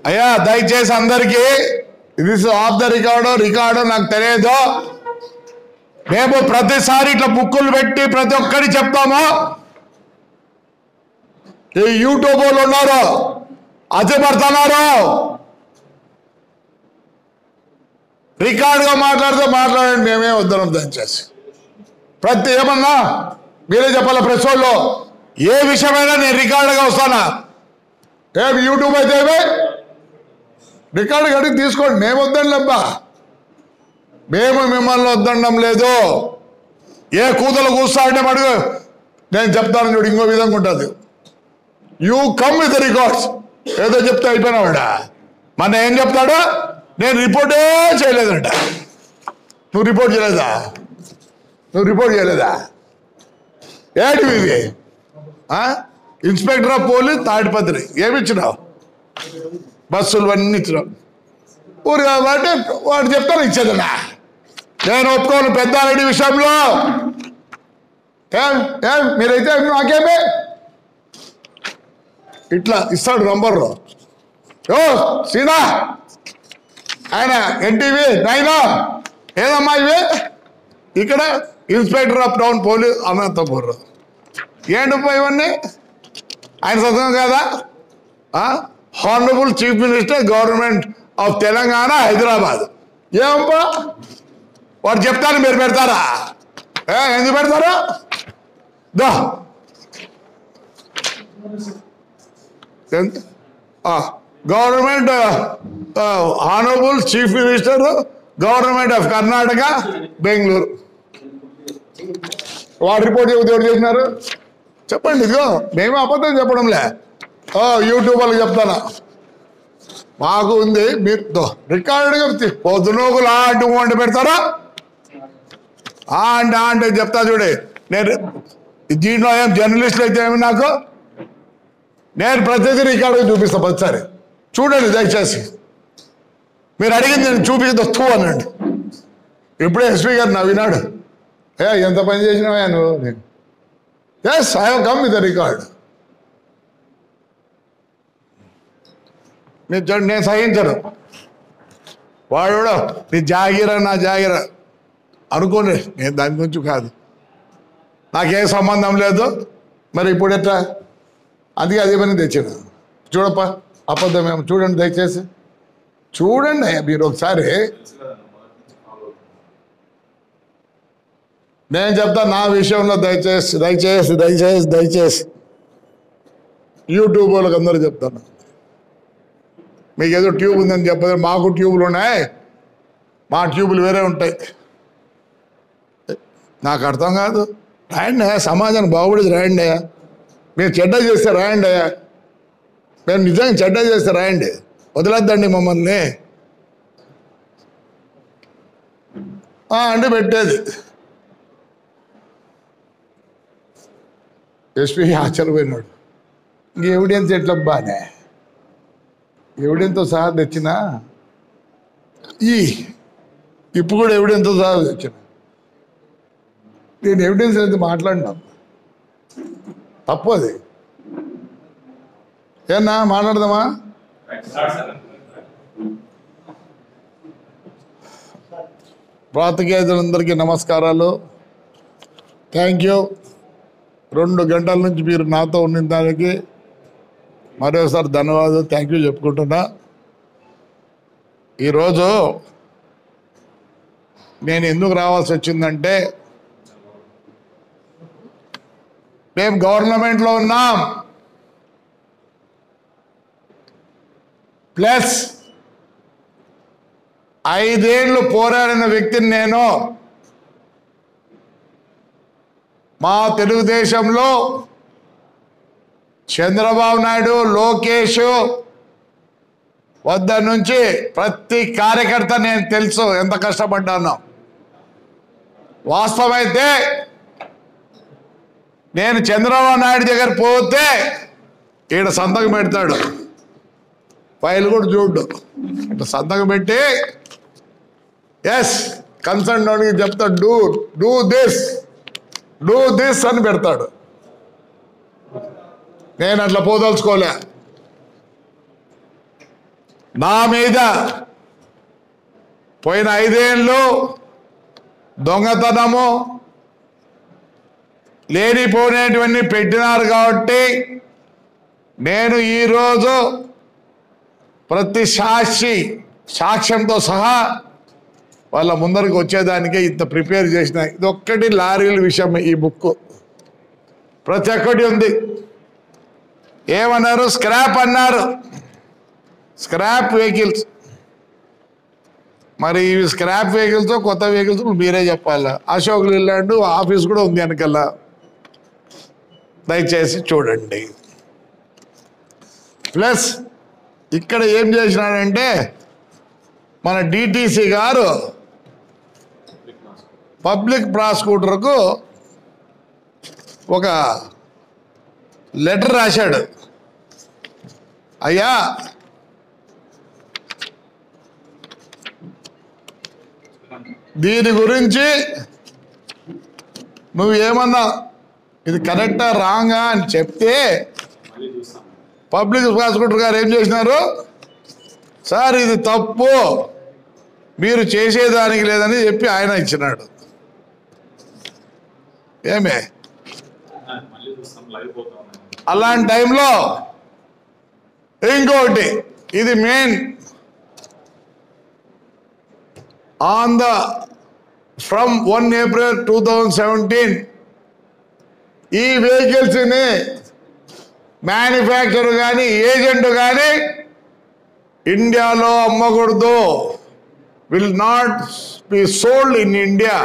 అయ్యా దయచేసి అందరికీ ఇది ఆఫ్ ద రికార్డు నాకు తెలియదు. మేము ప్రతిసారి ఇట్లా బుక్కులు పెట్టి ప్రతి ఒక్కరి చెప్తాము. ఈ యూట్యూబ్ వాళ్ళు ఉన్నారు, అతిపడుతున్నారు, రికార్డుగా మాట్లాడండి, మేమే వద్దరం. దయచేసి ప్రతి ఏమన్నా మీరే చెప్పాలి. ప్రెస్ వాళ్ళు ఏ విషయమైనా నేను రికార్డుగా వస్తానా? యూట్యూబ్ అయితే రికార్డు కడిగి తీసుకోండి, మేము వద్దండి. మేము మిమ్మల్ని వద్దడం లేదు. ఏ కూతలు కూస్తా అంటే అడుగు, నేను చెప్తాను చూడు, ఇంకో విధంగా ఉంటుంది. You come with records. ఏదో చెప్తే అయిపోయినావాడా? మన ఏం చెప్తాడు? నేను రిపోర్టే చేయలేదంట. నువ్వు రిపోర్ట్ చేయలేదా? ఏంటివి ఇవి? ఇన్స్పెక్టర్ ఆఫ్ పోలీస్ తాడిపత్రి ఏమిచ్చినావు? బస్సులు అన్నీ ఇచ్చినావు. ఊరు కాబట్టి వాడు చెప్తాను ఇచ్చేదన్నా. నేను ఒప్పుకోను పెద్దారెడ్డి విషయంలో. మీరైతే నాకేమే ఇట్లా ఇస్తాడు నంబర్లో. సీనా ఆయన ఎన్టీవీ నైనా ఏదమ్మా ఇవి? ఇక్కడ inspector of town police Anantapuram. ఏంటమ్మా ఇవన్నీ? ఆయన సొంతం కదా? Honourable chief minister government of Telangana Hyderabad. ఏమప్పా వాడు చెప్తాను, మీరు పెడతారా? ఎందుకు పెడతారు? Government honourable chief minister government of Karnataka Bengaluru. వాడు రిపోర్ట్ ఎవరు చేసినారు చెప్పండి. ఇదిగో మేము అబద్ధం చెప్పడంలే, యూట్యూబ్ వాళ్ళకి చెప్తాను. మాకు ఉంది, మీరు రికార్డుగా పొద్దునోకులు అంటూ వంట పెడతారా? అంటే చెప్తా చూడే. నేను దీంట్లో ఏం జర్నలిస్టులు అయితే ఏమి నాకు, నేను ప్రతిదీ రికార్డుగా చూపిస్తాను. ప్రతిసారి చూడండి దయచేసి. మీరు అడిగింది నేను చూపించదు వస్తూ అనండి. ఇప్పుడే ఎస్పీ గారు నా విన్నాడు, ఎంత పని చేసినావా నువ్వు? నేను yes I have come with the record. మీరు చూడండి, నేను సహించను. వాడు కూడా నీ జాగిరా నా జాగిరా అనుకోండి, నేను దాని గురించి కాదు, నాకేం సంబంధం లేదు. మరి ఇప్పుడు ఎట్లా? అందుకే అదే పని తెచ్చాను. చూడప్ప అబద్ధమేమో చూడండి, దయచేసి చూడండి మీరు ఒకసారి. నేను చెప్తా నా విషయంలో దయచేసి దయచేసి దయచేసి దయచేసి యూట్యూబ్ వాళ్ళకి అందరూ చెప్తాను. మీకు ఏదో ట్యూబ్ ఉందని చెప్పదు, మాకు ట్యూబులు ఉన్నాయి, మా ట్యూబులు వేరే ఉంటాయి. నాకు అర్థం కాదు. రాయండి అయ్యా, సమాజానికి బాగుపడేది రాయండి అయ్యా. మీరు చెడ్డ చేస్తే రాయండి అయ్యా, మేము నిజంగా చెడ్డ చేస్తే రాయండి, వదిలేద్దండి మమ్మల్ని అంటే పెట్టేది. ఎస్పీ ఆశ్చర్యపోయినాడు. ఇంక ఎవిడెన్స్ ఎట్లా బానే ఎవిడెన్స్తో సహా తెచ్చినా, ఇప్పుడు కూడా ఎవిడెన్స్తో సహా తెచ్చిన. నేను ఎవిడెన్స్ అయితే మాట్లాడినా తప్పు, అది ఏనా మాట్లాడదామా? పాత్రికేయులందరికీ నమస్కారాలు. Thank you. 2 గంటల నుంచి మీరు నాతో ఉన్న దానికి మరోసారి ధన్యవాదాలు, థ్యాంక్ యూ చెప్పుకుంటున్నా. ఈరోజు నేను ఎందుకు రావాల్సి వచ్చిందంటే, మేము గవర్నమెంట్లో ఉన్నాం, ప్లస్ 5 ఏళ్ళు పోరాడిన వ్యక్తిని నేను. మా తెలుగుదేశంలో చంద్రబాబు నాయుడు, లోకేష్ వద్ద నుంచి ప్రతి కార్యకర్త నేను తెలుసు ఎంత కష్టపడ్డానో. వాస్తవమైతే నేను చంద్రబాబు నాయుడు దగ్గర పోతే ఈడ సంతకం పెడతాడు, ఫైల్ కూడా చూడు, ఇట్లా సంతకం పెట్టి ఎస్ కన్సర్న్ వాడికి చెప్తాడు, డూ దిస్ అని పెడతాడు. నేను అట్లా పోదలుచుకోలే. నా మీద పోయిన 5 ఏళ్ళు దొంగతనము లేనిపోయినటువంటి పెట్టినారు కాబట్టి నేను ఈరోజు ప్రతి సాక్ష్యంతో సహా వాళ్ళ ముందరికి వచ్చేదానికే ఇంత ప్రిపేర్ చేసిన. ఇదొక్కటి లారీల విషయం. ఈ బుక్ ప్రతి ఒక్కటి ఉంది. ఏమన్నారు? స్క్రాప్ అన్నారు. Scrap vehicles. మరి ఇవి స్క్రాప్ వెహికల్స్ కొత్త వెహికల్స్ మీరే చెప్పాలా. అశోక్ లీలాండ్ ఆఫీస్ కూడా ఉంది వెనకల్లా, దయచేసి చూడండి. ప్లస్ ఇక్కడ ఏం చేసినాడంటే మన డిటిసి గారు పబ్లిక్ ప్రాసిక్యూటర్కు ఒక లెటర్ రాశాడు. అయ్యా, దీని గురించి నువ్వు ఏమన్నా ఇది కరెక్టా రాంగా అని చెప్తే పబ్లిక్ ప్రాసిక్యూటర్ గారు ఏం చేసినారు? సార్ ఇది తప్పు, మీరు చేసేదానికి లేదని చెప్పి ఆయన ఇచ్చినాడు. ఏమే అలాంటి టైంలో ఇంకోటి, ఇది main on the from 1 April 2017 ఈ వెహికల్స్ని మ్యానుఫ్యాక్చర్ కానీ ఏజెంట్ కానీ ఇండియాలో అమ్మకూడదు. Will not be sold in India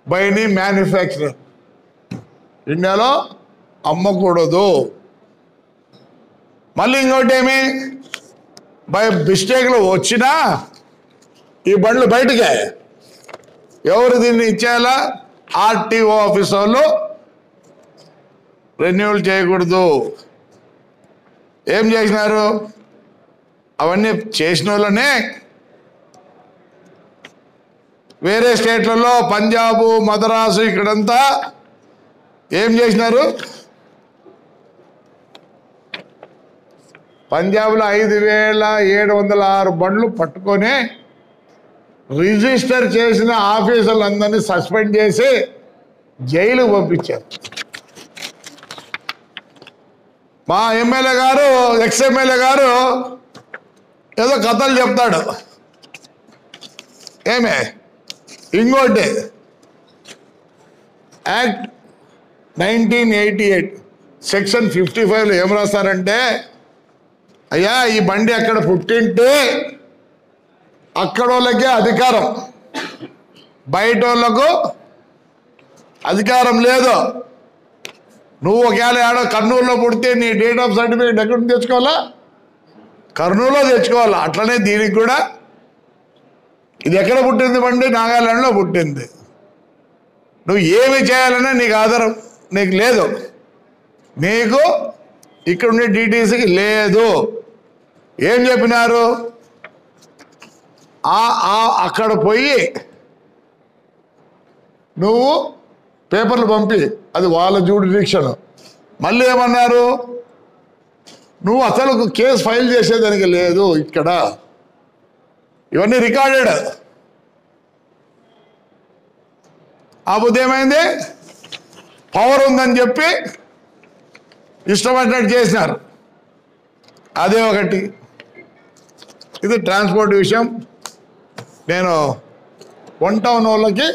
by any manufacturer. ఇండియాలో అమ్మకూడదు. మళ్ళీ ఇంకోటి ఏమి, బై మిస్టేక్లో వచ్చినా ఈ బండ్లు బయటకే ఎవరు దీన్ని ఇచ్చేయాలా? ఆర్టీఓ ఆఫీస్ వాళ్ళు రెన్యూవల్ చేయకూడదు. ఏం చేసినారు? అవన్నీ చేసిన వాళ్ళనే వేరే స్టేట్లలో పంజాబు, మద్రాసు ఇక్కడంతా ఏం చేసినారు? పంజాబ్లో 5,706 బండ్లు పట్టుకొని రిజిస్టర్ చేసిన ఆఫీసర్లందరినీ సస్పెండ్ చేసి జైలు పంపించారు. మా ఎమ్మెల్యే గారు, ఎక్స్ఎమ్మెల్యే గారు ఏదో కథలు చెప్తాడు. ఏమే ఇంకోటి, యాక్ట్ 1988 సెక్షన్ 55లో ఏం రాస్తారంటే, అయ్యా ఈ బండి అక్కడ పుట్టింటే అక్కడ వాళ్ళకే అధికారం, బయట వాళ్ళకు అధికారం లేదు. నువ్వు ఒకవేళ ఆడ కర్నూలులో పుడితే నీ డేట్ ఆఫ్ సర్టిఫికేట్ ఎక్కడ తెచ్చుకోవాలా? కర్నూలులో తెచ్చుకోవాలా. అట్లనే దీనికి కూడా ఇది ఎక్కడ పుట్టింది బండి? నాగాలాండ్లో పుట్టింది. నువ్వు ఏమి చేయాలన్నా నీకు ఆధారం నీకు లేదు. నీకు ఇక్కడ ఉండే డిటిసికి లేదు. ఏం చెప్పినారు? అక్కడ పోయి నువ్వు పేపర్లు పంపి, అది వాళ్ళ జ్యూరిడిక్షన్. మళ్ళీ ఏమన్నారు? నువ్వు అసలు కేసు ఫైల్ చేసేదానికి లేదు ఇక్కడ. ఇవన్నీ రికార్డెడ్. ఆ బుద్ధి ఏమైంది? పవర్ ఉందని చెప్పి ఇష్టపడినట్టు చేసినారు. అదే ఒకటి. ఇది ట్రాన్స్పోర్ట్ విషయం. నేను 1 టౌన్ వాళ్ళకి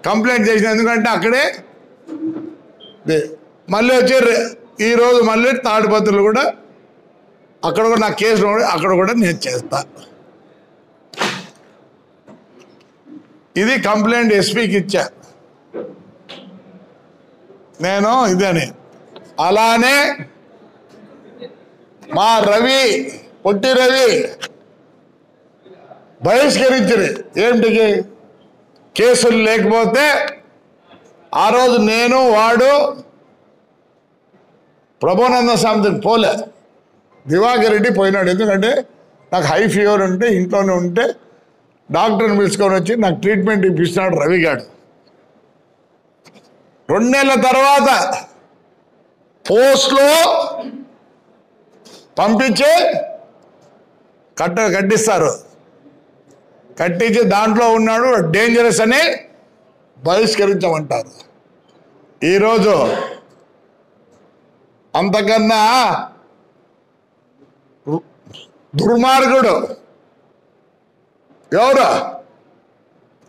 కంప్లైంట్ చేసిన, ఎందుకంటే అక్కడే మళ్ళీ వచ్చి ఈరోజు మళ్ళీ తాడిపత్రులు కూడా అక్కడ కూడా నా కేసులు అక్కడ కూడా నేను చేస్తా. ఇది కంప్లైంట్ ఎస్పీకి ఇచ్చా నేను ఇదని. అలానే మా రవి, పొట్టి రవి బహిష్కరించింది. ఏమిటికి? కేసులు లేకపోతే ఆ రోజు నేను వాడు ప్రభానంద స్వామికి పోలే, దివాకర్ రెడ్డి పోయినాడు. ఎందుకంటే నాకు హై ఫీవర్ ఉంటే ఇంట్లోనే ఉంటే డాక్టర్ని పిలుచుకొని వచ్చి నాకు ట్రీట్మెంట్ ఇప్పిస్తున్నాడు రవిగాడు. 2 నెలల తర్వాత పోస్ట్లో పంపించి కట్టిస్తారు. కట్టించి దాంట్లో ఉన్నాడు డేంజరస్ అని బహిష్కరించమంటారు. ఈరోజు అంతకన్నా దుర్మార్గుడు ఎవరు?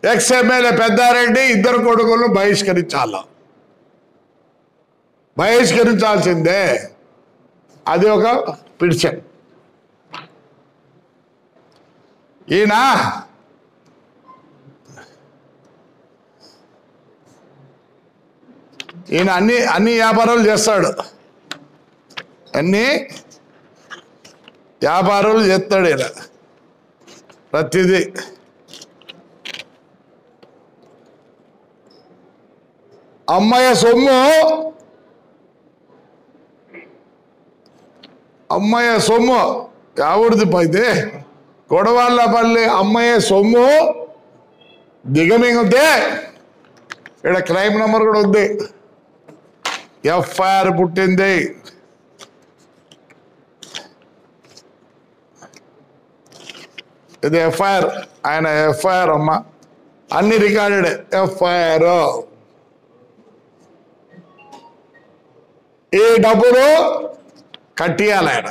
ఎక్స్ఎమ్మెల్యే పెద్దారెడ్డి ఇద్దరు కొడుకులను బహిష్కరించాల్సిందే. అది ఒక పిటిషన్. ఈయన అన్ని వ్యాపారాలు చేస్తాడు, అన్ని వ్యాపారాలు చేస్తాడు ఈయన ప్రతిదీ. అమ్మయ్య సొమ్ము ఎవరిది పైతే కొడవాళ్ళపల్లి అమ్మయ్య సొమ్ము దిగమింగితే ఇక్కడ క్రైమ్ నెంబర్ కూడా ఉంది, ఎఫ్ఐఆర్ పుట్టింది. ఇది ఎఫ్ఐఆర్, ఆయన ఎఫ్ఐఆర్ అమ్మ, అన్ని రికార్డెడ్ ఎఫ్ఐఆర్. ఈ డబ్బులు కట్టియాలి ఆయన.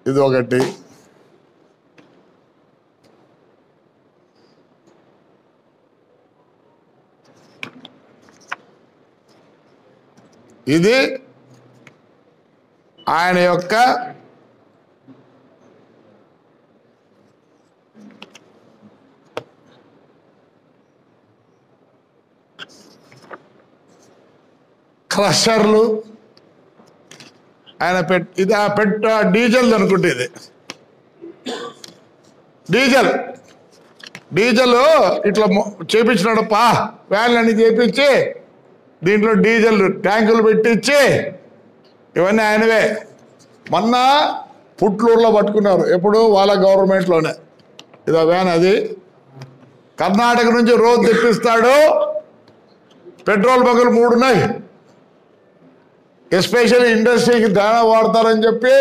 ఇది ఒకటి. ఇది ఆయన యొక్క క్రషర్లు, ఆయన ఇది డీజిల్ అనుకుంటే, ఇది డీజిల్ ఇట్లా చేపించినాడు వ్యాన్లన్నీ చేపించి దీంట్లో డీజిల్ ట్యాంకులు పెట్టించి ఇవన్నీ ఆయనవే. మొన్న పుట్లూరులో పట్టుకున్నారు, ఎప్పుడు వాళ్ళ గవర్నమెంట్లోనే. ఇది వ్యాన్, అది కర్ణాటక నుంచి రోజు తెప్పిస్తాడు. పెట్రోల్ బంకులు 3 ఉన్నాయి, ఎస్పెషల్లీ ఇండస్ట్రీకి దాణా వాడతారని చెప్పి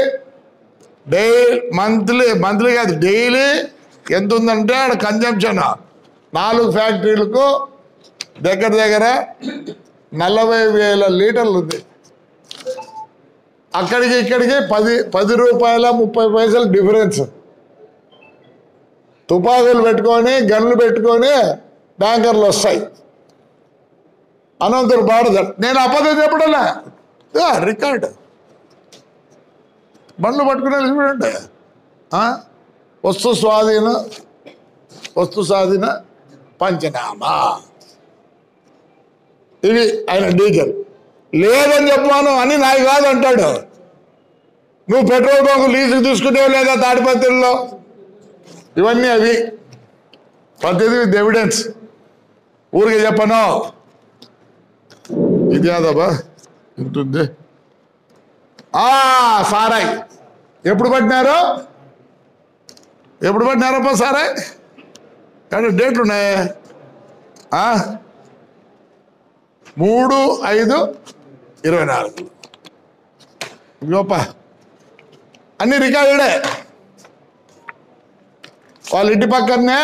మంత్లీ కాదు డైలీ ఎంత ఉందంటే ఆడ కన్జంప్షన్ 4 ఫ్యాక్టరీలకు దగ్గర 40,000 లీటర్లు ఉంది. అక్కడికి ఇక్కడికి 10 రూపాయల 30 పైసలు డిఫరెన్స్. తుపాకులు పెట్టుకొని గన్లు పెట్టుకొని ట్యాంకర్లు వస్తాయి. అనంతరం బాడదాడు. నేను అబద్ధం చెప్పడలే, రికార్డ్ బండ్లు పట్టుకునేది చూడండి. వస్తు స్వాధీన పంచనామా. ఇది ఆయన డీజిల్ లేదని చెప్పాను అని నాకు కాదు అంటాడు. నువ్వు పెట్రోల్ బంకు లీజుకు తీసుకునేవి లేదా తాడిపత్రిలో? ఇవన్నీ అవి ప్రతిదీ విత్ ఎవిడెన్స్. ఊరికి చెప్పను. ఇది కాదబ్బా ఉంటుంది. సారాయి ఎప్పుడు పట్టినారప్ప సారాయి? కానీ డేట్లు ఉన్నాయి. 3/5/24 గొప్ప అన్ని రికార్డుడే. వాళ్ళ ఇంటి పక్కనే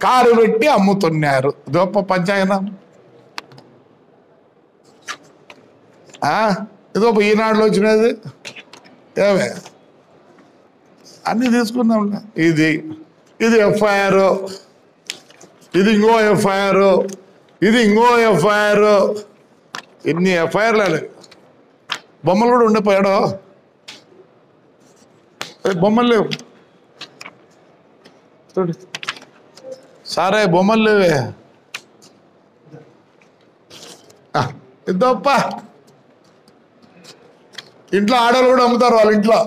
కారు పెట్టి అమ్ముతున్నారు. గొప్ప పంచాయనం. ఇదో ఈనాడులో వచ్చినది ఏమే అన్నీ తీసుకున్నాం. ఇది ఎఫ్ఐఆర్, ఇది ఇంకో ఎఫ్ఐఆర్, ఇన్ని ఎఫ్ఐఆర్లు. బొమ్మలు కూడా ఉండిపోయాడో, బొమ్మలు లేవు సారే, బొమ్మలు లేవే. ఇద్దప్ప ఇంట్లో ఆడలు కూడా అమ్ముతారు వాళ్ళ ఇంట్లో.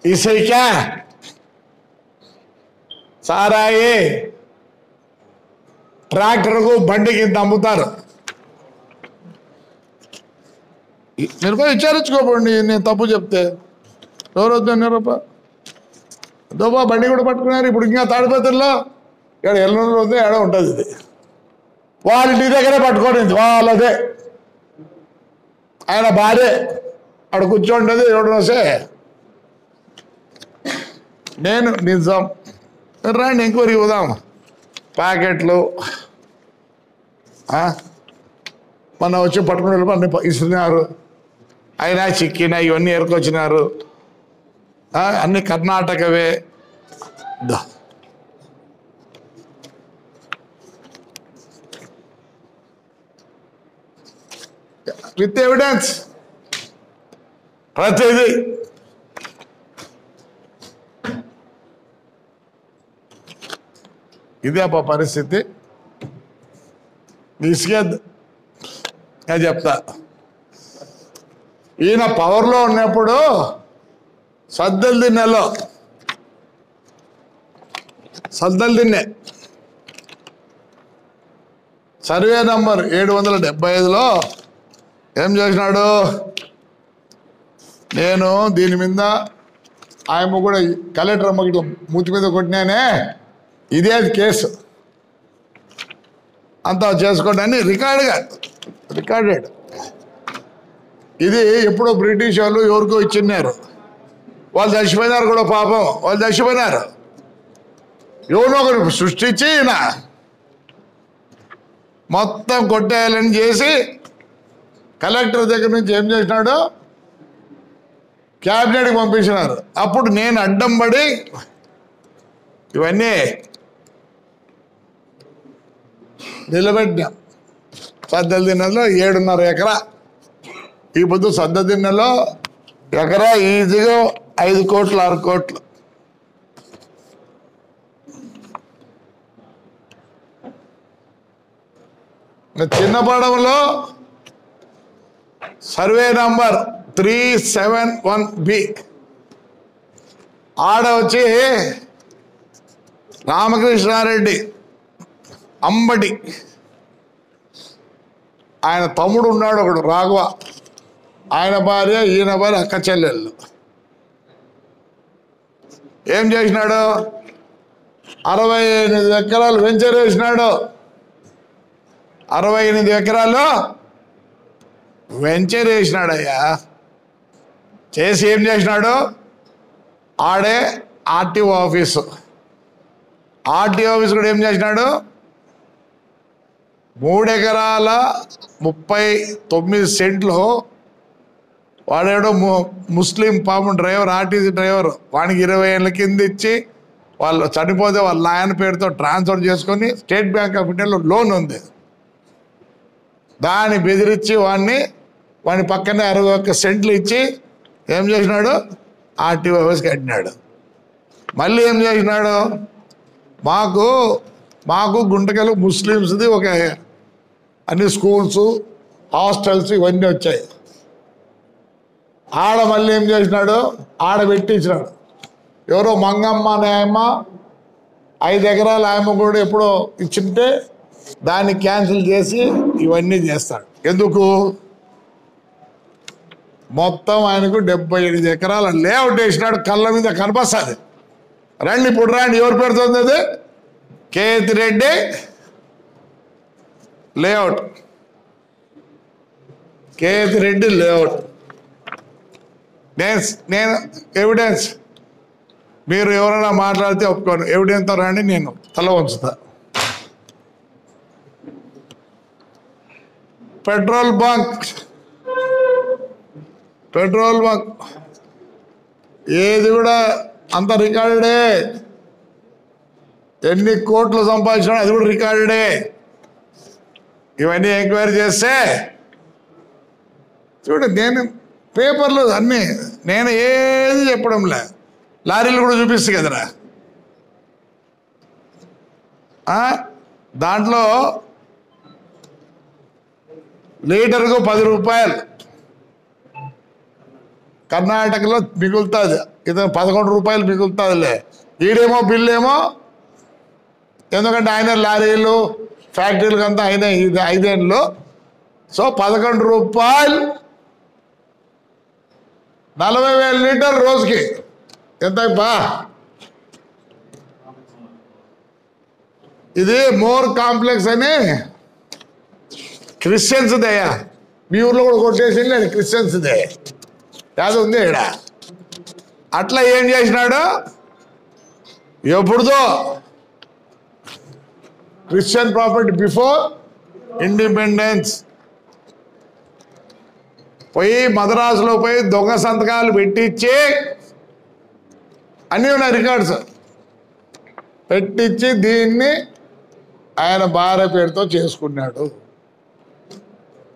ఇసైకా సారాయి ట్రాక్టర్కు బండికి ఇంత అమ్ముతారు. మీరు పోయి విచారించుకోకండి, నేను తప్పు చెప్తే. ఎవరు వద్దన్నారప్ప? దోబా బండి కూడా పట్టుకున్నారు. ఇప్పుడు ఇంకా తాడిపత్రిలో ఇక్కడ ఎల్లూరులో ఉంది, ఏడ ఉంటుంది. ఇది వాళ్ళ ఇంటి దగ్గరే పట్టుకోనింది వాళ్ళదే. ఆయన భార్య అక్కడ కూర్చోండేది ఎవడో వస్తే నేను నిజం రండి ఎంక్వైరీ పోదాం. ప్యాకెట్లు మొన్న వచ్చి పట్టుకునే అన్ని ఇస్తున్నారు. అయినా చిక్కినా ఇవన్నీ ఎరుకొచ్చినారు. అన్ని కర్ణాటకవే. విత్ ఎవిడెన్స్ ప్రతిదీ. ఇదే అప్ప పరిస్థితి. నిషేధ్ నేను చెప్తా, ఈయన పవర్లో ఉన్నప్పుడు సద్దలు తిన్నే సర్వే నంబర్ 775లో ఏం చేసినాడు, నేను దీని మీద ఆయమ్మ కూడా కలెక్టర్ అమ్మకి ఇట్లా మూతి మీద కొట్టినానే, ఇదే కేసు అంతా చేసుకోండి అని రికార్డెడ్. ఇది ఎప్పుడో బ్రిటిష్ వాళ్ళు ఎవరికో ఇచ్చిన్నారు. వాళ్ళు చచ్చిపోయినారు కూడా పాపం. వాళ్ళు చచ్చిపోయినారు. ఎవరో ఒకరు సృష్టించి ఈయన మొత్తం కొట్టేయాలని చేసి కలెక్టర్ దగ్గర నుంచి ఏం చేసినాడు, క్యాబినెట్కి పంపించినారు. అప్పుడు నేను అడ్డం పడి ఇవన్నీ నిలబెట్టినా. సద్దల దిన్నెలో 7.5 ఎకరా. ఈ పొద్దు సద్ద దిన్నెలో ఎకరా ఈజీగా 5 కోట్లు 6 కోట్లు. చిన్నపాడంలో సర్వే నంబర్ 371B ఆడ వచ్చి రామకృష్ణారెడ్డి అంబటి ఆయన తమ్ముడు ఉన్నాడు ఒకడు రాఘవ, ఆయన భార్య ఈయన భార్య అక్క చెల్లెళ్ళు. ఏం చేసినాడు, 68 ఎకరాలు వెంచర్ వేసినాడు. 68 ఎకరాలు వెంచర్ వేసినాడయ్యా. చేసి ఏం చేసినాడు, ఆడే ఆర్టీఓ ఆఫీసు కూడా ఏం చేసినాడు, 3 ఎకరాల 39 సెంట్లు. వాడేడో ముస్లిం పాపం డ్రైవర్, ఆర్టీసీ డ్రైవర్, వానికి 20 ఏళ్ళ కింద ఇచ్చి వాళ్ళు చనిపోతే వాళ్ళ నాయన పేరుతో ట్రాన్స్ఫర్ చేసుకొని స్టేట్ బ్యాంక్ ఆఫ్ ఇండియాలో లోన్ ఉంది. దాన్ని బెదిరించి వాడిని పక్కనే 61 సెంట్లు ఇచ్చి ఏం చేసినాడు, ఆర్టీఓ ఆఫీస్కి కట్టినాడు. మళ్ళీ ఏం చేసినాడు, మాకు గుంటకలు ముస్లిమ్స్ది ఒక అన్ని స్కూల్స్ హాస్టల్స్ ఇవన్నీ వచ్చాయి. ఆడ మళ్ళీ ఏం చేసినాడు, ఆడ పెట్టించినాడు. ఎవరో మంగమ్మ అనే ఆయమ్మ 5 ఎకరాలు ఆయమ్మ కూడా ఎప్పుడో ఇచ్చింటే దాన్ని క్యాన్సిల్ చేసి ఇవన్నీ చేస్తాడు. ఎందుకు, మొత్తం ఆయనకు 78 ఎకరాల లేఅవుట్ వేసినాడు. కళ్ళ మీద కనిపిస్తుంది. రండి ఇప్పుడు రండి, ఎవరు పెడుతుంది అది, కేతిరెడ్డి లేఅవుట్. కేతిరెడ్డి లేఅవుట్. నేను ఎవిడెన్స్, మీరు ఎవరైనా మాట్లాడితే ఒప్పుకోను, ఎవిడెన్స్తో రండి, నేను తల వంచుతా. పెట్రోల్ బంక్ ఏది కూడా అంత రికార్డెడే. ఎన్ని కోట్లు సంపాదించినా అది కూడా రికార్డెడే. ఇవన్నీ ఎంక్వైరీ చేస్తే చూడండి, నేను పేపర్లు అన్నీ నేను ఏది చెప్పడంలే, లారీలు కూడా చూపిస్తాయి కదరా. దాంట్లో లీటర్కు 10 రూపాయలు కర్ణాటకలో మిగులుతుంది, ఇతను 11 రూపాయలు మిగులుతుందిలే. ఈడేమో బిల్లు ఏమో, ఎందుకంటే ఆయన లారీలు ఫ్యాక్టరీలకు అంతా ఆయన 5 ఏళ్ళు. సో 11 రూపాయలు 40,000 లీటర్ రోజుకి. ఎంత బా, ఇది మోర్ కాంప్లెక్స్ అని క్రిస్టియన్స్ దయా మీ ఊర్లో కూడా కొట్టేసింది లేదు క్రిస్టియన్స్ దే యాదో ఉంది ఇక్కడ అట్లా ఏం చేసినాడు ఎప్పుడుదో క్రిస్టియన్ ప్రాపర్టీ బిఫోర్ ఇండిపెండెన్స్ పోయి మద్రాసులో పోయి దొంగ సంతకాలు పెట్టించి అన్నీ ఉన్నాయి రికార్డ్స్ పెట్టించి దీన్ని ఆయన భార్య పేరుతో చేసుకున్నాడు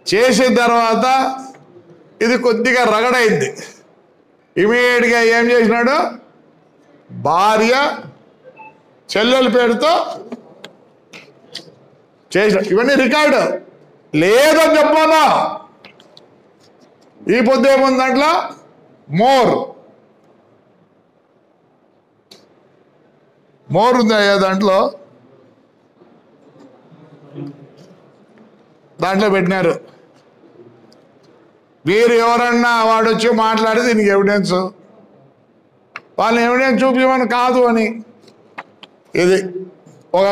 చేసిన తర్వాత ఇది కొద్దిగా రగడైంది ఇమీడియట్గా ఏం చేసినాడు భార్య చెల్లెల పేరుతో చేసిన ఇవన్నీ రికార్డు లేదని చెప్పాలా ఈ పొద్దు ఏముంది దాంట్లో మోర్ ఉంది అయ్యా దాంట్లో పెట్టినారు మీరు ఎవరన్నా వాడు వచ్చి మాట్లాడి దీనికి ఎవిడెన్స్ వాళ్ళని ఎవిడెన్స్ చూపించమని కాదు అని ఇది ఒక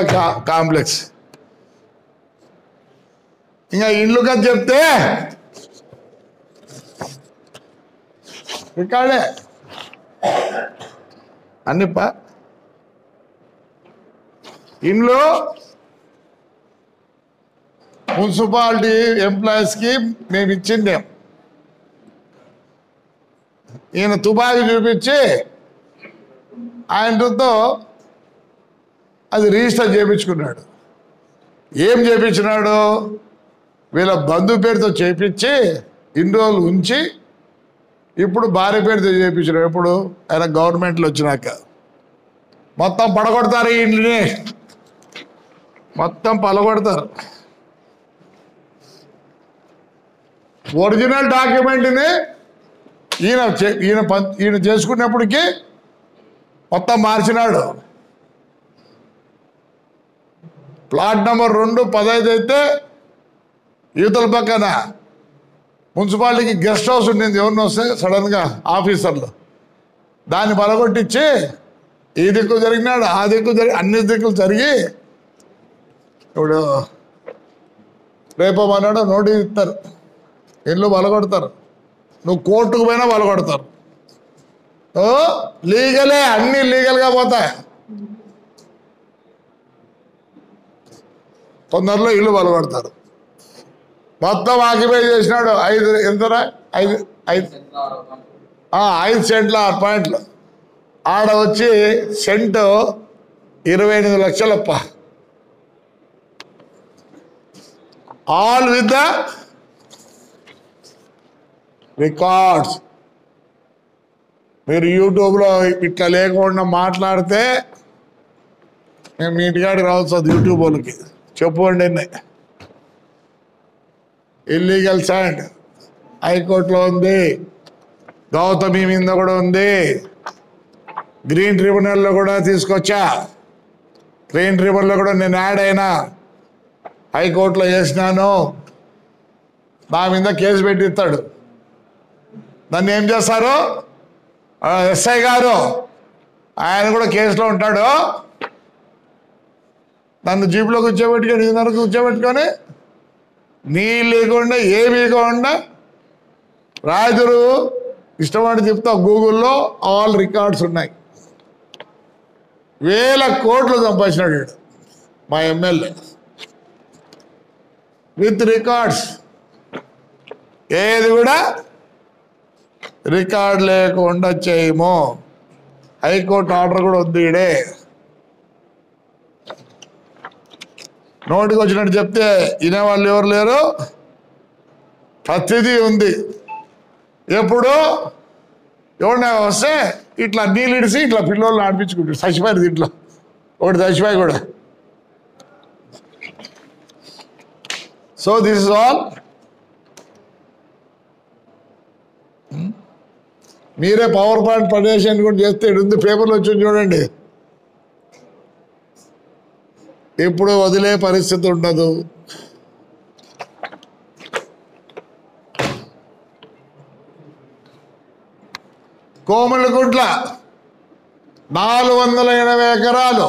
కాంప్లెక్స్ ఇంకా ఇల్లు కదా చెప్తే రికార్డే అన్నిప్ప ఇంట్లో మున్సిపాలిటీ ఎంప్లాయీస్కి మేము ఇచ్చిందేం ఈయన తుపాకీ చూపించి ఆయనతో అది రిజిస్టర్ చేయించుకున్నాడు ఏం చేయించినాడు వీళ్ళ బంధువు పేరుతో చేయించి ఇన్ని రోజులు ఉంచి ఇప్పుడు భార్య పేరుతో చేయించినాడు ఎప్పుడు ఆయన గవర్నమెంట్లో వచ్చినాక మొత్తం పడగొడతారు ఈ ఇంటిని మొత్తం పలగొడతారు ఒరిజినల్ డాక్యుమెంట్ని ఈయన చేసుకున్నప్పటికీ మొత్తం మార్చినాడు ప్లాట్ నెంబర్ 215 అయితే యువతల పక్కన మున్సిపాలిటీకి గెస్ట్ హౌస్ ఉండింది ఎవరిని వస్తే సడన్గా ఆఫీసర్లు దాన్ని పలగొట్టించి ఈ దిక్కు జరిగినాడు ఆ దిక్కు అన్ని దిక్కులు జరిగి ఇప్పుడు రేపమన్నాడు నోటీస్ ఇస్తారు ఇల్లు పలగొడతారు నువ్వు కోర్టుకు పోయినా పలగొడతారు లీగలే అన్ని లీగల్గా పోతాయి తొందరలో ఇల్లు పలగొడతారు మొత్తం ఆక్యుపై చేసినాడు 5 ఎంతరా 5 సెంట్ల 6 పాయింట్లు ఆడ వచ్చి సెంటు 28 లక్షలప్ప ఆల్ విత్ ద రికార్డ్స్ మీరు యూట్యూబ్లో ఇట్లా లేకుండా మాట్లాడితే మేము మీ ఇంటికాడికి రావచ్చు యూట్యూబ్ వాళ్ళకి చెప్పుకోండి ఇల్లీగల్ ల్యాండ్ హైకోర్టులో ఉంది గౌతమి మీద కూడా ఉంది గ్రీన్ ట్రిబ్యునల్లో కూడా తీసుకొచ్చా గ్రీన్ ట్రిబ్యునల్లో కూడా నేను యాడ్ అయినా హైకోర్టులో చేసినాను నా మీద కేసు పెట్టిస్తాడు నన్ను ఏం చేస్తారు ఎస్ఐ గారు ఆయన కూడా కేసులో ఉంటాడు నన్ను జీపులో కూర్చోబెట్టుకొని ఇదిన్నర కూర్చోబెట్టుకొని నీ లేకుండా ఏమీ లేకుండా రాజురు ఇష్టపడి చెప్తా గూగుల్లో ఆల్ రికార్డ్స్ ఉన్నాయి 1000 కోట్లు సంపాదించినాడు మా ఎమ్మెల్యే విత్ రికార్డ్స్ ఏది కూడా రికార్డ్ లేకుండా చేయము హైకోర్టు ఆర్డర్ కూడా ఉంది ఈడే నోటికి వచ్చినట్టు చెప్తే వినేవాళ్ళు ఎవరు లేరు ప్రతిదీ ఉంది ఎప్పుడు ఎవరిన వస్తే ఇట్లా నీళ్ళు ఇడిసి ఇట్లా పిల్లల్ని ఆడిపించుకుంటాడు చచ్చిపోయారు దీంట్లో ఒకటి చచ్చిపోయి కూడా సో దిస్ ఇస్ ఆల్ మీరే పవర్ పాయింట్ ప్రజెంటేషన్ కూడా చేస్తే ఉంది పేపర్లో వచ్చి చూడండి ఎప్పుడు వదిలే పరిస్థితి ఉండదు కోమలగుంట్ల 480 ఎకరాలు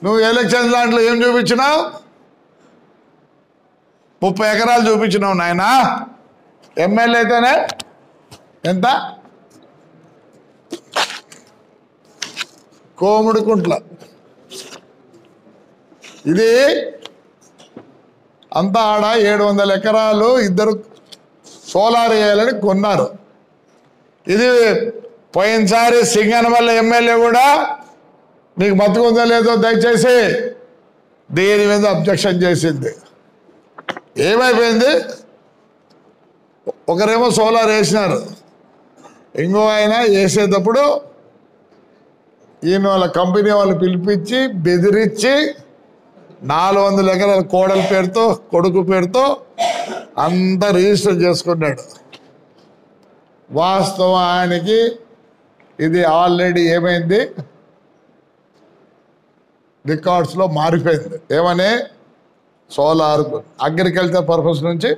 నువ్వు ఎలక్షన్ దాంట్లో ఏం చూపించినావు 30 ఎకరాలు చూపించినావు నాయన. ఎమ్మెల్యే అయితేనే ఎంత? కోముడికుంట్ల. ఇది అంతా ఆడ 700 ఎకరాలు ఇద్దరు సోలార్ వేయాలని కొన్నారు. ఇది పోయినసారి సింగనమల్ల ఎమ్మెల్యే కూడా మీకు బతుకుందో లేదో దయచేసి దీని మీద అబ్జెక్షన్ చేసింది. ఏమైపోయింది? ఒకరేమో సోలార్ వేసినారు, ఇంకో ఆయన వేసేటప్పుడు ఈయన వాళ్ళ కంపెనీ వాళ్ళు పిలిపించి బెదిరించి 400 ఎకరాల కోడల పేరుతో కొడుకు పేరుతో అంతా రిజిస్టర్ చేసుకున్నాడు. వాస్తవానికి ఇది ఆల్రెడీ ఏమైంది, రికార్డ్స్లో మారిపోయింది. ఏమని? సోలార్ అగ్రికల్చర్ పర్పస్ నుంచి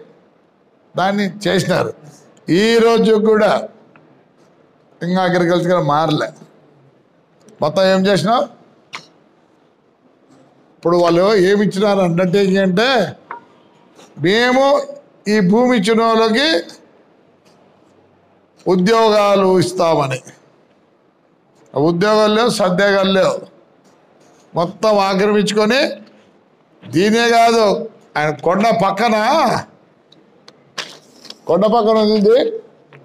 దాన్ని చేసినారు. ఈరోజు కూడా ఇంకా అగ్రికల్చర్ మారలే. మొత్తం ఏం చేసినావు? ఇప్పుడు వాళ్ళు ఏమి ఇచ్చినారు అండర్టేకింగ్ అంటే, మేము ఈ భూమి ఇచ్చిన వాళ్ళకి ఉద్యోగాలు ఇస్తామని. ఉద్యోగాలు లేవు, సద్యోగాలు లేవు, మొత్తం ఆక్రమించుకొని. దీనే కాదు, ఆయన కొండ పక్కన ఉంది,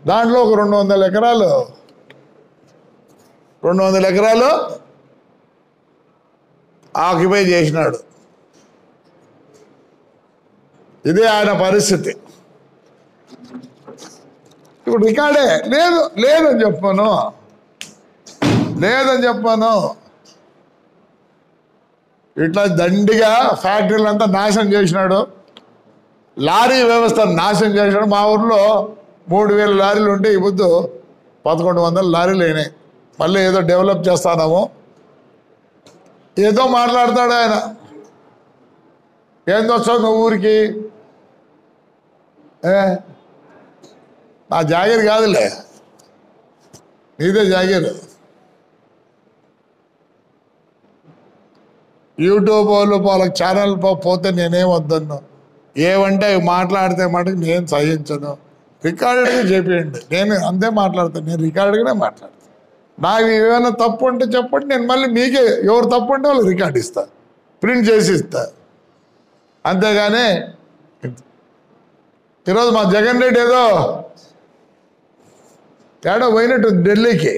దాంట్లో ఒక 200 ఎకరాలు ఆక్యుపై చేసినాడు. ఇదే ఆయన పరిస్థితి. ఇప్పుడు రికార్డే లేదని చెప్పాను. ఇట్లా దండిగా ఫ్యాక్టరీలంతా నాశనం చేసినాడు, లారీ వ్యవస్థ నాశనం చేసినాడు. మా ఊర్లో 3000 లారీలు ఉంటే ఈ పొద్దు 1100 లారీలు అయినాయి. మళ్ళీ ఏదో డెవలప్ చేస్తాము, ఏదో మాట్లాడతాడు ఆయన. ఏంది వస్తావు నువ్వు ఊరికి? నా జాగీర్ కాదులే, నీదే జాగీర్. యూట్యూబ్ వాళ్ళకి ఛానల్ పోతే నేనేం వద్దను. ఏమంటే అవి మాట్లాడితే మటుకు నేను సహించను. రికార్డెడ్గా చెప్పేయండి, నేను అంతే మాట్లాడతాను. నేను రికార్డుగానే మాట్లాడతాను. నాకు ఏమైనా తప్పు ఉంటే చెప్పండి, నేను మళ్ళీ మీకే ఎవరు తప్పు ఉంటే వాళ్ళు రికార్డు ఇస్తా, ప్రింట్ చేసి ఇస్తా. అంతేగాని ఈరోజు మా జగన్ రెడ్డి ఏదో తేడా పోయినట్టు ఢిల్లీకి.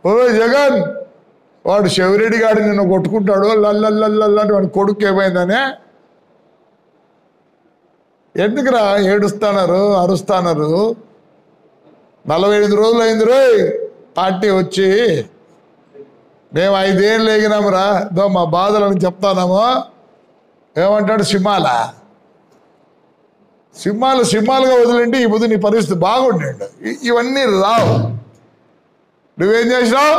ఓ జగన్, వాడు శివరెడ్డి గాడు నిన్ను కొట్టుకుంటాడు, లల్లల్లాంటి వాడి కొడుకు ఏమైందనే. ఎందుకురా ఏడుస్తున్నారు, అరుస్తున్నారు? 45 రోజులు అయింది రోయ్ పార్టీ వచ్చి. మేము 5 ఏళ్ళు ఎగినామురా, దో మా బాధలను చెప్తానాము. ఏమంటాడు? సింహాలుగా వదిలింటే ఈ బుద్ధి నీ పరిస్థితి బాగుండండి. ఇవన్నీ రావు. నువ్వేం చేసినావు?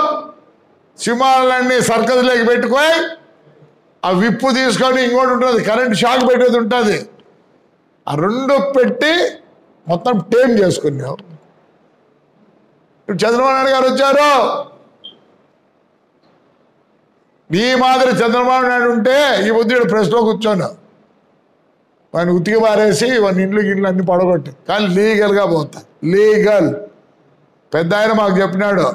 సింహాలన్నీ సర్కస్లోకి పెట్టుకొని ఆ విప్పు తీసుకొని ఇంకోటి ఉంటుంది, కరెంట్ షాక్ పెట్టేది ఉంటుంది, ఆ 2 పెట్టి మొత్తం టేమ్ చేసుకున్నావు. ఇప్పుడు చంద్రబాబు నాయుడు గారు వచ్చారు, నీ మాదిరి చంద్రబాబు నాయుడు ఉంటే ఈ బుద్ధుడు ప్రెస్లో కూర్చోను, వాడిని ఉతికి పారేసి వాడిని ఇండ్లు అన్ని పడగొట్టి. కానీ లీగల్గా పోతా. లీగల్ పెద్ద ఆయన మాకు చెప్పినాడు,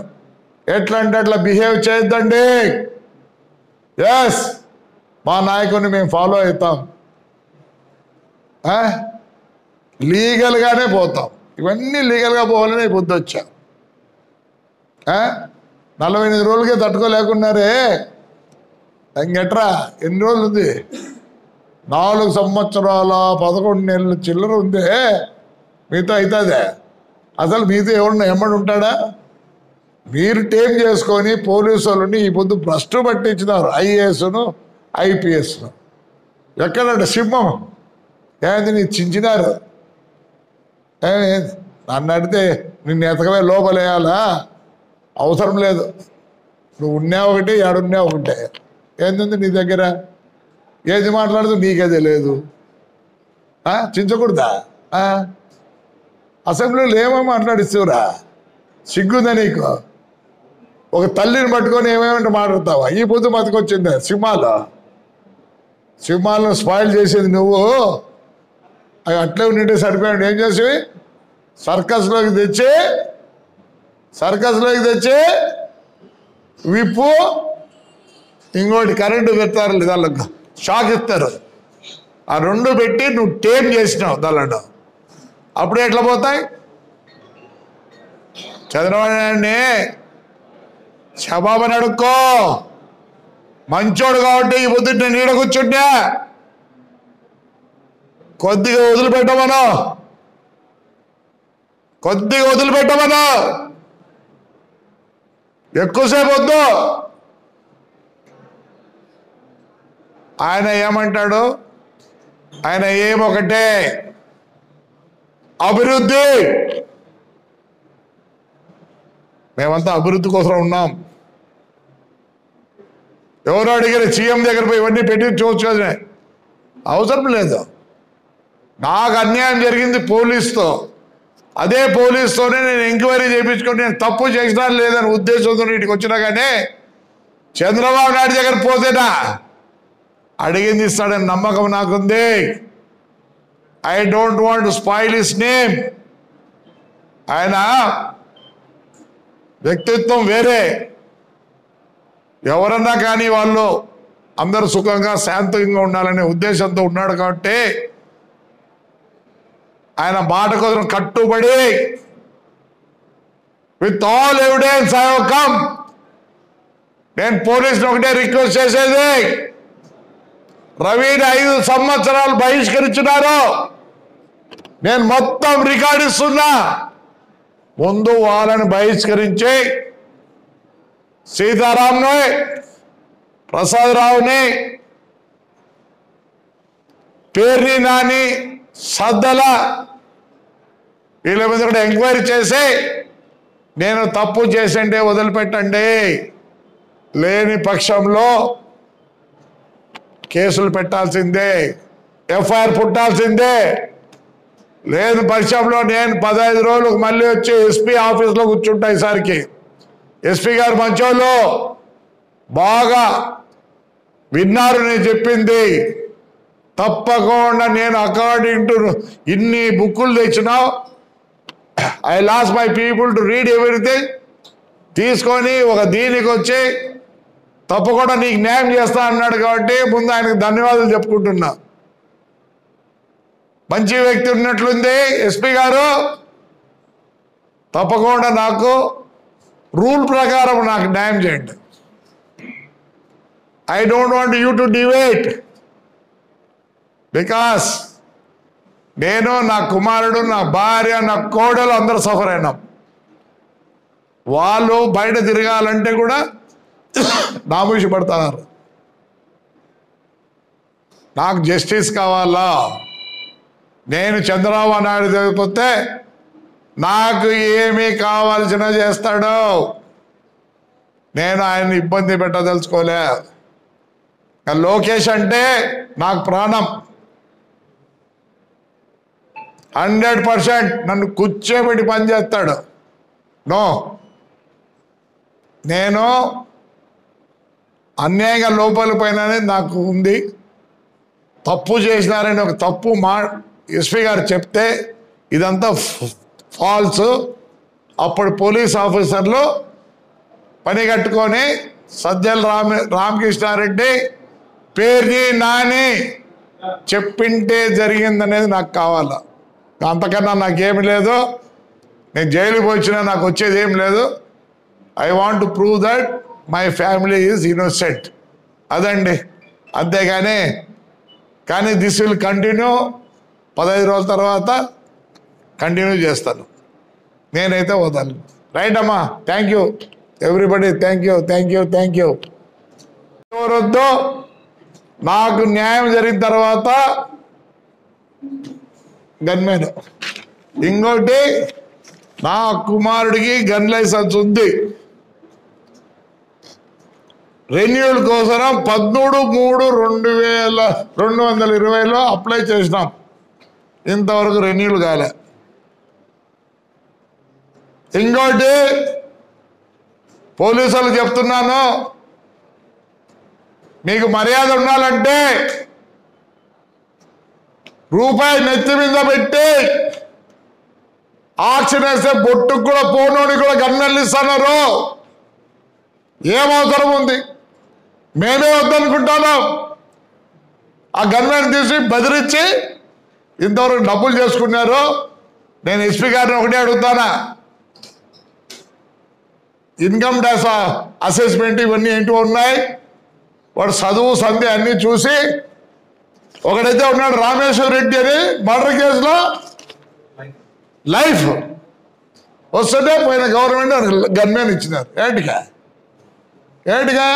ఎట్లా అంటే అట్లా బిహేవ్ చేయొద్దండి. ఎస్, మా నాయకుడిని మేము ఫాలో అవుతాం, లీగల్గానే పోతాం. ఇవన్నీ లీగల్గా పోవాలని బుద్ధి వచ్చా. 48 రోజులకే తట్టుకోలేకున్నారే, ఇంకెట్రా ఎన్ని రోజులు ఉంది? 4 సంవత్సరాల 11 నెలల చిల్లర ఉందే, మీతో అవుతుందే? అసలు మీతో ఎవరన్నా ఎమ్మడి ఉంటాడా? మీరు టేమ్ చేసుకొని పోలీసు వాళ్ళని ఈ పొద్దు భ్రష్టు పట్టించినారు, ఐఏఎస్ను ఐపీఎస్ను. ఎక్కడంటే సింహం ఏంది నీ చించినారు. నన్ను అడిగితే నిన్ను ఎతకవే లోపలేయాలా? అవసరం లేదు. నువ్వు ఉన్నా ఒకటి, ఏడున్నా ఒకటే. ఏంది నీ దగ్గర? ఏది మాట్లాడదు నీకే తెలియదు. చించకూడదా? అసెంబ్లీలో ఏమో మాట్లాడిస్తురా? సిగ్గుందా నీకు? ఒక తల్లిని పట్టుకొని ఏమేమంటే మాట్లాడతావా? ఈ పొద్దు బతికొచ్చిందే సింహాలు. సింహాలను స్పాయిల్ చేసేది నువ్వు. అవి అట్లే ఉండింటే సరిపోయాడు. ఏం చేసి సర్కస్లోకి తెచ్చి విప్పు ఇంకోటి కరెంటు పెడతారు, దానికి షాక్ ఇస్తారు. ఆ రెండు పెట్టి నువ్వు టేప్ చేసినావు దానిలో. అప్పుడే ఎట్లా పోతాయి? చంద్రబాబు నాయుడిని శబాబని అడుక్కో, మంచోడు కాబట్టి ఈ పొద్దుట నేను నీడ కూర్చుంటా. కొద్దిగా వదిలిపెట్టమను, ఎక్కువసేపు వద్దు. ఆయన ఏమంటాడు? ఆయన ఏమొకటే, అభివృద్ధి. మేమంతా అభివృద్ధి కోసం ఉన్నాం. ఎవరో అడిగారు సీఎం దగ్గర పోయి ఇవన్నీ పెట్టి చూవచ్చు కదా. అవసరం లేదు. నాకు అన్యాయం జరిగింది పోలీసుతో. అదే పోలీసుతోనే నేను ఎంక్వైరీ చేయించుకొని నేను తప్పు చేసినా లేదని ఉద్దేశంతో ఇంటికి వచ్చినా కానీ చంద్రబాబు నాయుడు దగ్గర పోతేనా అడిగింది ఇస్తాడని నమ్మకం నాకుంది. I don't want to spoil his name. ఆయన వ్యక్తిత్వం వేరే. ఎవరన్నా కానీ వాళ్ళు అందరూ సుఖంగా శాంతంగా ఉండాలనే ఉద్దేశంతో ఉన్నాడు కాబట్టి ఆయన మాట కోసం కట్టుబడి with all evidence I have come. నేను పోలీసులు ఒకటే రిక్వెస్ట్ చేసేది, రవిని 5 సంవత్సరాలు బహిష్కరించినారు. నేను మొత్తం రికార్డు ఇస్తున్నా. ముందు వాళ్ళని బహిష్కరించి సీతారాంని, ప్రసాదరావుని, పేర్ని నాని, సద్దల వీళ్ళ మీద కూడా ఎంక్వైరీ చేసి నేను తప్పు చేసిండే వదిలిపెట్టండి, లేని పక్షంలో కేసులు పెట్టాల్సిందే, ఎఫ్ఐఆర్ పుట్టాల్సిందే. లేని పక్షంలో నేను 15 రోజులకు మళ్ళీ వచ్చి ఎస్పీ ఆఫీస్లో కూర్చుంటా. ఈసారికి ఎస్పీ గారు మంచోళ్ళు, బాగా విన్నారు నేను చెప్పింది. తప్పకుండా నేను అకార్డింగ్ టు ఇన్ని బుక్కులు తెచ్చినావు, I lost my people to read everything. తీసుకొని ఒక దీనికి వచ్చి తప్పకుండా నీకు న్యాయం చేస్తా అన్నాడు కాబట్టి ముందు ఆయనకు ధన్యవాదాలు చెప్పుకుంటున్నా. మంచి వ్యక్తి ఉన్నట్లుంది ఎస్పీ గారు. తప్పకుండా నాకు రూల్ ప్రకారం నాకు న్యాయం చేయండి. I don't want you to deviate. Because నేను, నా కుమారుడు, నా భార్య, నా కోడలు అందరూ సఫర్ అయినాం. వాళ్ళు బయట తిరగాలంటే కూడా నామూషి పడుతున్నారు. నాకు జస్టిస్ కావాలా. నేను చంద్రబాబు నాయుడు తెలిపోతే నాకు ఏమీ కావాల్సిన చేస్తాడు. నేను ఆయన్ని ఇబ్బంది పెట్టదలుచుకోలే. లోకేష్ అంటే నాకు ప్రాణం. 100% నన్ను కూర్చోబెట్టి పనిచేస్తాడు. నో, నేను అన్యాయంగా లోపలి పోయినని నాకు ఉంది. తప్పు చేసినారని ఒక తప్పు ఎస్పీ గారు చెప్తే ఇదంతా ఫాల్స్. అప్పుడు పోలీస్ ఆఫీసర్లు పని కట్టుకొని సజ్జల రామకృష్ణారెడ్డి, పేర్ని నాని చెప్పింటే జరిగిందనేది నాకు కావాలా. అంతకన్నా నాకేమి లేదు. నేను జైలుకి వచ్చినా నాకు వచ్చేది ఏం లేదు. I want to prove that my family is innocent. అదండి, కానీ దిస్ విల్ కంటిన్యూ. 15 రోజుల తర్వాత కంటిన్యూ చేస్తాను. నేనైతే వదలను. రైట్ అమ్మా, thank you everybody. Thank you. ఎవరొద్దు, నాకు న్యాయం జరిగిన తర్వాత గన్మెన్. ఇంకోటి, నా కుమారుడికి గన్ లైసెన్స్ ఉంది. రెన్యూల్ కోసం 13/3/2020లో అప్లై చేసినాం. ఇంతవరకు రెన్యూల్ కాలే. ఇంకోటి పోలీసులు చెప్తున్నాను, మీకు మర్యాద ఉండాలంటే రూపాయి నెత్తి మీద పెట్టి ఆక్షన్ వేస్తే బొట్టుకు కూడా పోనోని కూడా గన్మెన్లు ఇస్తున్నారు. ఏమవసరం ఉంది? మేమే వద్దనుకుంటాను. ఆ గన్మెన్ తీసి బెదిరించి ఇంతవరకు డబ్బులు చేసుకున్నారు. నేను ఎస్పీ గారిని ఒకటే అడుగుతానా, ఇన్కమ్ ట్యాక్స్ అసెస్మెంట్ ఇవన్నీ ఏంటో ఉన్నాయి. వాడు చదువు సంధి అన్నీ చూసి, ఒకడైతే ఉన్నాడు రామేశ్వర రెడ్డి అని మర్డర్ కేసులో లైఫ్ వస్తుంటే పోయిన గవర్నమెంట్ గన్మెన్ ఇచ్చినారు. ఏంటిగా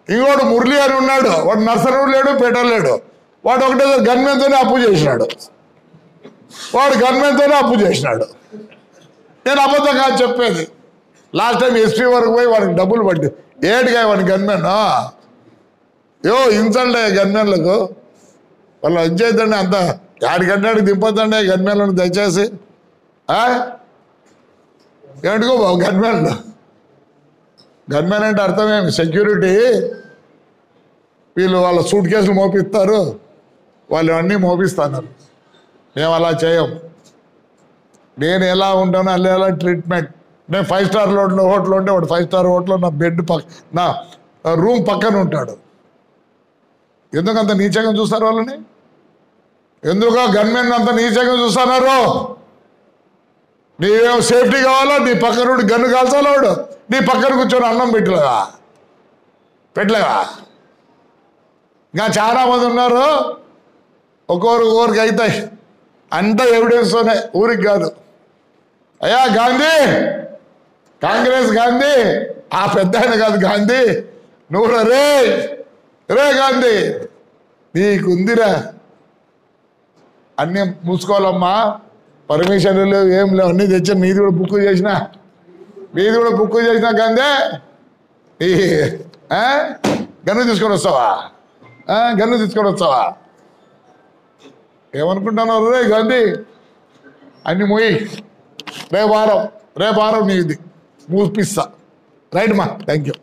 ఇంకోటి మురళి అని ఉన్నాడు, వాడు నర్సరీ లేడు, పెట్రోల్ లేడు. వాడు ఒకటే గన్మెన్తోనే అప్పు చేసినాడు. నేను అబద్ధం కాదు చెప్పేది. లాస్ట్ టైం ఎస్పీ వరకు పోయి వాడికి డబ్బులు పట్టి ఏటిగా వాడి గన్మెన్ ఇన్సల్ట్ అయ్యే గన్మెన్లకు. వాళ్ళు ఇచ్చేద్దండి, అంత ఆడికంటే దింపొద్దండి గన్మెన్లను దయచేసి. ఏంటికో బాబు గన్మెన్ అంటే అర్థమేమి? సెక్యూరిటీ. వీళ్ళు వాళ్ళ సూట్ కేసులు మోపిస్తారు, వాళ్ళు అన్నీ మోపిస్తున్నారు. మేము అలా చేయం. నేను ఎలా ఉంటానో అలా ట్రీట్మెంట్. నేను 5 స్టార్ హోటల్ ఉంటే వాడు 5 స్టార్ హోటల్లో నా బెడ్ నా రూమ్ పక్కన ఉంటాడు. ఎందుకు అంత నీచంగా చూస్తారు వాళ్ళని? ఎందుకో గన్మెన్ అంత నీచంగా చూస్తున్నారు? నీవేమో సేఫ్టీ కావాలో, నీ పక్కన గన్ను కాల్చాలో, వాడు నీ పక్కన కూర్చొని అన్నం పెట్టలేగా. ఇంకా చాలా మంది ఉన్నారు. ఒక్కొక్కరికి అవుతాయి. అంతా ఎవిడెన్స్తోనే, ఊరికి కాదు. అయ్యా గాంధీ, కాంగ్రెస్ గాంధీ, ఆ పెద్ద ఆయన కాదు గాంధీ, నువ్వు రే గాంధీ, నీకుందిరా అన్నీ మూసుకోవాలమ్మా. పర్మిషన్లు లేవు, ఏం లేవు, అన్నీ తెచ్చా. నీది కూడా బుక్ చేసిన గాంధీ. ఈ గన్ను తీసుకొని వస్తావా? ఏమనుకుంటున్నారు రే గాంధీ? అన్ని మోయి. రేపు వారం నీది మూపిస్తా. రైట్ మా, థ్యాంక్ యూ.